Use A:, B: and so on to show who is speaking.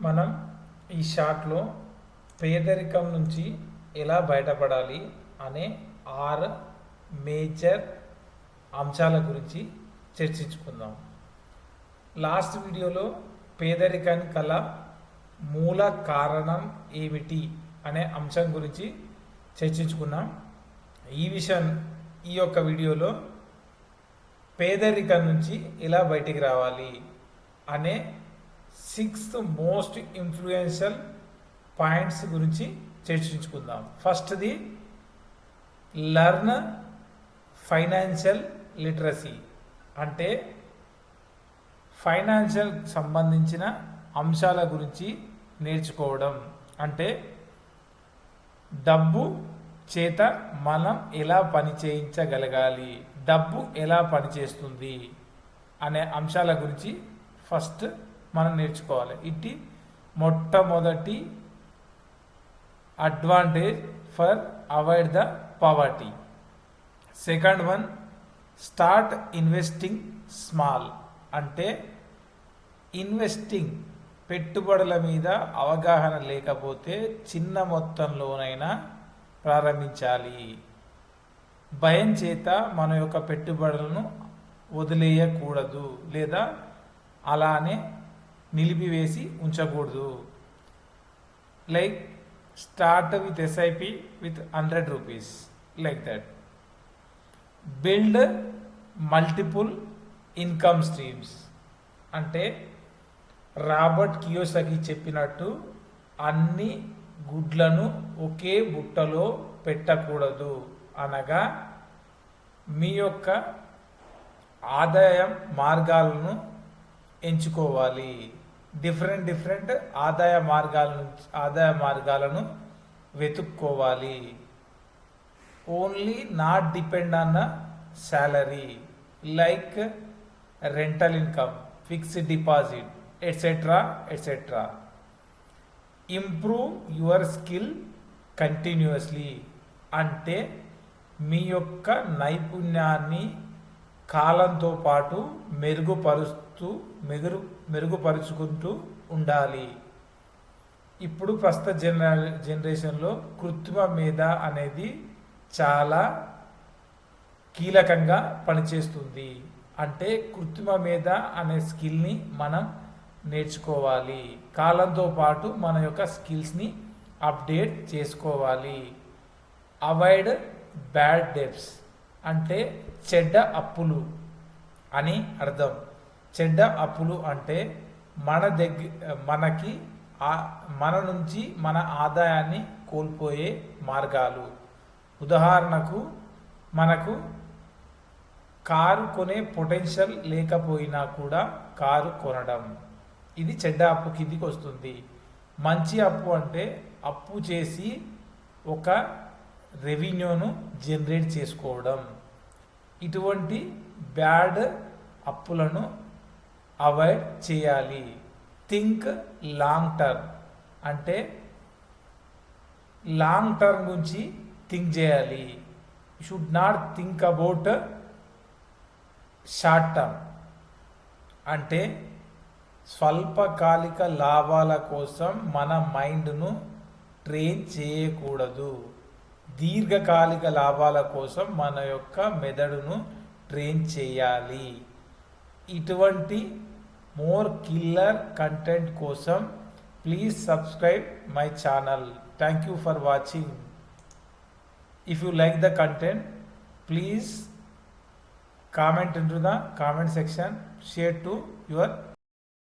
A: మనం ఈ షార్ట్లో పేదరికం నుంచి ఎలా బయటపడాలి అనే 6 మేజర్ అంశాల గురించి చర్చించుకుందాం. లాస్ట్ వీడియోలో పేదరికానికి గల మూల కారణం ఏమిటి అనే అంశం గురించి చర్చించుకున్నాం. ఈ యొక్క వీడియోలో పేదరికం నుంచి ఎలా బయటికి రావాలి అనే 6 మోస్ట్ ఇన్ఫ్లుయెన్షియల్ పాయింట్స్ గురించి చర్చించుకుందాం. ఫస్ట్ది లర్న్ ఫైనాన్షియల్ లిటరసీ, అంటే ఫైనాన్షియల్ సంబంధించిన అంశాల గురించి నేర్చుకోవడం. అంటే డబ్బు చేత మనం ఎలా పని చేయించగలగాలి, డబ్బు ఎలా పనిచేస్తుంది అనే అంశాల గురించి ఫస్ట్ మనం నేర్చుకోవాలి. ఇది మొట్టమొదటి advantage for avoid the poverty. Second one, start investing small, అంటే ఇన్వెస్టింగ్ పెట్టుబడుల మీద అవగాహన లేకపోతే చిన్న మొత్తంలోనైనా ప్రారంభించాలి. భయం చేత మన యొక్క పెట్టుబడులను వదిలేయకూడదు లేదా అలానే నిలిపివేసి ఉంచకూడదు. Like start with SIP with 100 rupees, like that. Build multiple income streams, అంటే రాబర్ట్ కియోసాకి చెప్పినట్టు అన్ని గుడ్లను ఒకే బుట్టలో పెట్టకూడదు. అనగా మీ యొక్క ఆదాయ మార్గాలను ఎంచుకోవాలి. డిఫరెంట్ ఆదాయ మార్గాలను వెతుక్కోవాలి. Only not depend on the salary, like rental income, fixed deposit, etcetera. Improve your skill continuously, అంటే మీ యొక్క నైపుణ్యాన్ని కాలంతో పాటు మెరుగుపరుచుకుంటూ ఉండాలి. ఇప్పుడు ప్రస్తుత జనరేషన్లో కృత్రిమ మేధ అనేది చాలా కీలకంగా పనిచేస్తుంది. అంటే కృత్రిమ మేధ అనే స్కిల్ని మనం నేర్చుకోవాలి. కాలంతో పాటు మన యొక్క స్కిల్స్ని అప్డేట్ చేసుకోవాలి. అవాయిడ్ బ్యాడ్ డెబ్ట్స్, అంటే చెడ్డ అప్పులు అని అర్థం. చెడ్డ అప్పులు అంటే మన నుంచి మన ఆదాయాన్ని కోల్పోయే మార్గాలు. ఉదాహరణకు, మనకు కారు కొనే పొటెన్షియల్ లేకపోయినా కూడా కారు కొనడం, ఇది చెడ్డ అప్పు కిందికి వస్తుంది. మంచి అప్పు అంటే అప్పు చేసి ఒక రెవెన్యూను జనరేట్ చేసుకోవడం. ఇటువంటి బ్యాడ్ అప్పులను అవాయిడ్ చేయాలి. థింక్ లాంగ్ టర్మ్, అంటే లాంగ్ టర్మ్ గురించి థింక్ చేయాలి. You should not think about short term, అంటే స్వల్పకాలిక లాభాల కోసం మన మైండ్ను ట్రైన్ చేయకూడదు. దీర్ఘకాలిక లాభాల కోసం మన యొక్క మెదడును ట్రైన్ చేయాలి. ఇటువంటి మోర్ కిల్లర్ కంటెంట్ కోసం please subscribe my channel. Thank you for watching. If you like the content, please comment into the comment section, share to your